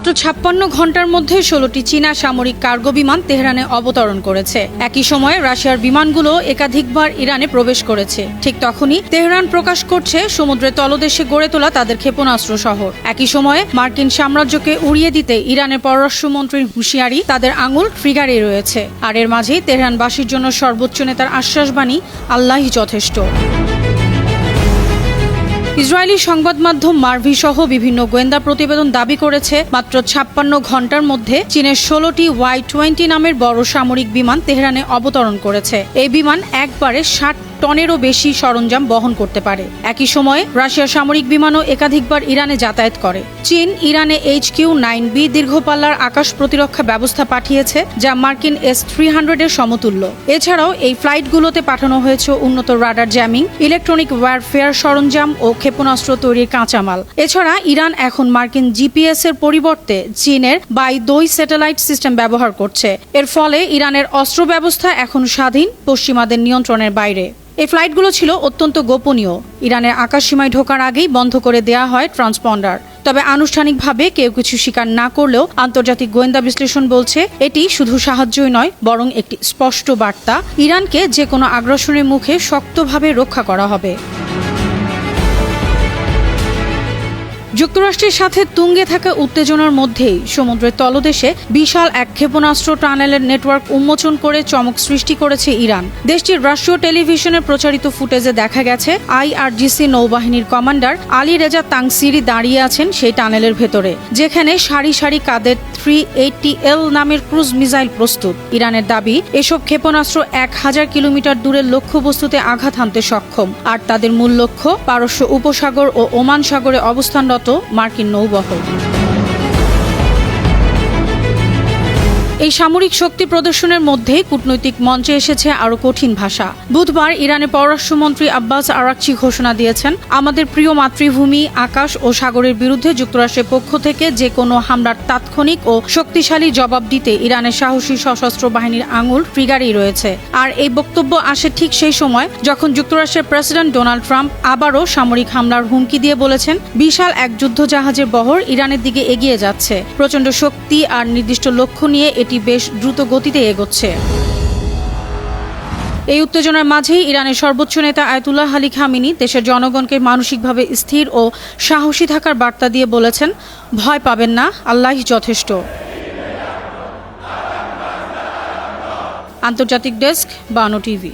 মাত্র ৫৬ ঘন্টার মধ্যে ১৬টি চীনা সামরিক কার্গো বিমান তেহরানে অবতরণ করেছে। একই সময়ে রাশিয়ার বিমানগুলো একাধিকবার ইরানে প্রবেশ করেছে। ঠিক তখনই তেহরান প্রকাশ করছে সমুদ্রের তলদেশে গড়ে তোলা তাদের ক্ষেপণাস্ত্র শহর। একই সময়ে মার্কিন সাম্রাজ্যকে উড়িয়ে দিতে ইরানের পররাষ্ট্রমন্ত্রীর হুঁশিয়ারি, তাদের আঙুল ট্রিগারে রয়েছে। আর এর মাঝেই তেহরানবাসীর জন্য সর্বোচ্চ নেতার আশ্বাসবাণী, আল্লাহই যথেষ্ট। ইসরায়েলি সংবাদ মাধ্যম মার্ভি সহ বিভিন্ন গোয়েন্দা প্রতিবেদন দাবি করেছে মাত্র ৫৬ ঘন্টার মধ্যে চীনের ১৬টি Y-20 নামের বড় সামরিক বিমান তেহরানে অবতরণ করেছে। এই বিমান একবারে ৬০ টনেরও বেশি সরঞ্জাম বহন করতে পারে। একই সময়ে রাশিয়ার সামরিক বিমানও একাধিকবার ইরানে যাতায়াত করে। চীন ইরানে HQ-9B দীর্ঘপাল্লার আকাশ প্রতিরক্ষা ব্যবস্থা পাঠিয়েছে, যা মার্কিন S-300 এর সমতুল্য। এছাড়াও এই ফ্লাইটগুলোতে পাঠানো হয়েছে উন্নত রাডার জ্যামিং, ইলেকট্রনিক ওয়্যারফেয়ার সরঞ্জাম ও ক্ষেপণাস্ত্র তৈরির কাঁচামাল। এছাড়া ইরান এখন মার্কিন GPS এর পরিবর্তে চীনের বাই-২ স্যাটেলাইট সিস্টেম ব্যবহার করছে। এর ফলে ইরানের অস্ত্র ব্যবস্থা এখন স্বাধীন, পশ্চিমাদের নিয়ন্ত্রণের বাইরে। এই ফ্লাইটগুলো ছিল অত্যন্ত গোপনীয়। ইরানের আকাশসীমায় ঢোকার আগেই বন্ধ করে দেয়া হয় ট্রান্সপন্ডার। তবে আনুষ্ঠানিকভাবে কেউ কিছু স্বীকার না করলেও আন্তর্জাতিক গোয়েন্দা বিশ্লেষণ বলছে এটি শুধু সাহায্যই নয়, বরং একটি স্পষ্ট বার্তা, ইরানকে যে কোনো আগ্রাসনের মুখে শক্তভাবে রক্ষা করা হবে। যুক্তরাষ্ট্রের সাথে তুঙ্গে থাকা উত্তেজনার মধ্যেই সমুদ্রের তলদেশে বিশাল এক ক্ষেপণাস্ত্র টানেলের নেটওয়ার্ক উন্মোচন করে চমক সৃষ্টি করেছে ইরান। দেশটির রাষ্ট্রীয় টেলিভিশনে প্রচারিত ফুটেজে দেখা গেছে IRGC নৌবাহিনীর কমান্ডার আলী রেজা তাংসিরি দাঁড়িয়ে আছেন সেই টানেলের ভেতরে, যেখানে সারি সারি কাদের 380L নামের ক্রুজ মিসাইল প্রস্তুত। ইরানের দাবি, এসব ক্ষেপণাস্ত্র ১০০০ কিলোমিটার দূরের লক্ষ্যবস্তুতে আঘাত হানতে সক্ষম, আর তাদের মূল লক্ষ্য পারস্য উপসাগর ও ওমান সাগরে অবস্থানরত মার্কিন নৌবহর। এই সামরিক শক্তি প্রদর্শনের মধ্যেই কূটনৈতিক মঞ্চে এসেছে আরও কঠিন ভাষা। বুধবার ইরানের পররাষ্ট্রমন্ত্রী আব্বাস আরাকচি ঘোষণা দিয়েছেন, আমাদের প্রিয় মাতৃভূমি, আকাশ ও সাগরের বিরুদ্ধে যুক্তরাষ্ট্রের পক্ষ থেকে যে কোনো হামলার তাৎক্ষণিক ও শক্তিশালী জবাব দিতে ইরানের সাহসী সশস্ত্র বাহিনীর আঙুল ট্রিগারেই রয়েছে। আর এই বক্তব্য আসে ঠিক সেই সময় যখন যুক্তরাষ্ট্রের প্রেসিডেন্ট ডোনাল্ড ট্রাম্প আবারও সামরিক হামলার হুমকি দিয়ে বলেছেন, বিশাল এক যুদ্ধজাহাজের বহর ইরানের দিকে এগিয়ে যাচ্ছে। প্রচণ্ড শক্তি আর নির্দিষ্ট লক্ষ্য নিয়ে এটি বেশ দ্রুত গতিতে এগোচ্ছে। এই উত্তেজনার মাঝেই ইরানের সর্বোচ্চ নেতা আয়াতুল্লাহ আলী খামেনি দেশের জনগণকে মানসিকভাবে স্থির ও সাহসী থাকার বার্তা দিয়ে বলেছেন, ভয় পাবেন না, আল্লাহই যথেষ্ট। আন্তর্জাতিক ডেস্ক, বানো টিভি।